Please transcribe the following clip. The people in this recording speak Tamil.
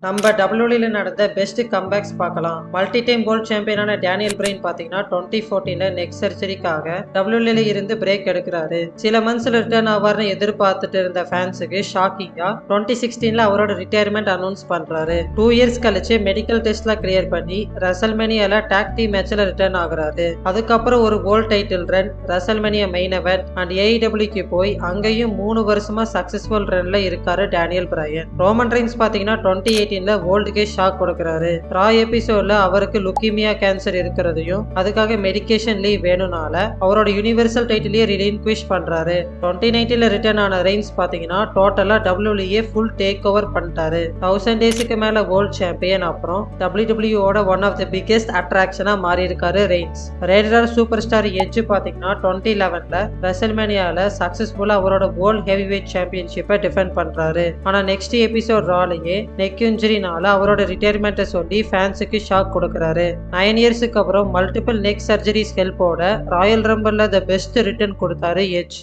நம்ம WWE நடந்த பெஸ்ட் கம்பேக்ஸ் பார்க்கலாம். மல்டி டைம் வேர்ல்ட் சாம்பியனான டேனியல் பிரைன் பார்த்தீங்கன்னா 2014ல நெக் சர்ஜரிக்காக WWE இருந்து பிரேக் எடுக்கிறாரு. சில மந்த்ஸ்ல ரிட்டர்ன் ஆவார்னு எதிர்பார்த்துட்டு இருந்த ஃபேன்ஸுக்கு ஷாக்கிங்கா 2016ல அவரோட ரிட்டையர்மெண்ட் அனௌன்ஸ் பண்றாரு. 2 இயர்ஸ் கழிச்சு மெடிக்கல் டெஸ்ட்ல கிளியர் பண்ணி ரெசல்மேனியால டாக் டீம் மேட்ச்ல ரிட்டர்ன் ஆகுறாரு. அதுக்கப்புறம் ஒரு world title run, WrestleMania main event and AEWக்கு போய் அங்கேயும் 3 வருஷமா சக்சஸ்ஃபுல் ரன்ல இருக்காரு டேனியல் பிரையன். ரோமன் ரெயின்ஸ் பார்த்தீங்கன்னா 2018ல வேர்ல்டுக்கே ஷாக் கொடுக்கறாரு. ரா எபிசோட்ல அவருக்கு லுக்கீமியா கேன்சர் இருக்கிறதையும் அதுக்காக மெடிகேஷன் லீவ் வேணும்னால அவரோட யூனிவர்சல் டைட்டிலே ரிலின்குவிஷ் பண்றாரு. 2019ல ரிட்டர்ன் ஆன ரெயின்ஸ் பாத்தீங்கன்னா டோட்டலா WWE ஃபுல் டேக் ஓவர் பண்ணிட்டாரு. 1000 டேஸ்க்கு மேல வேர்ல்ட் சாம்பியன், அப்புறம் WWE one of the biggest அட்ராக்ஷனா மாறி இருக்காரு Reigns. Rated R super star Edge பாத்தீங்கன்னா 2011ல ரெசல்மேனியால சக்சஸ்ஃபுல்லா அவரோட வேர்ல்ட் ஹெவிவெயிட் சாம்பியன்ஷிப்பை டிஃபெண்ட் பண்றாரு. ஆனா நெக்ஸ்ட் எபிசோட் ராலேயே நெக் இன்ஜுரினால அவரோட ரிட்டையர்மெண்ட்டை சொல்லி ஃபேன்ஸுக்கு ஷாக் கொடுக்கறாரு. 9 இயர்ஸுக்கு அப்புறம் மல்டிபிள் நெக் சர்ஜரிஸ் ஹெல்ப்போட ராயல் ரம்பிள்ல த பெஸ்ட் ரிட்டர்ன் கொடுத்தாரு எட்ஜ்.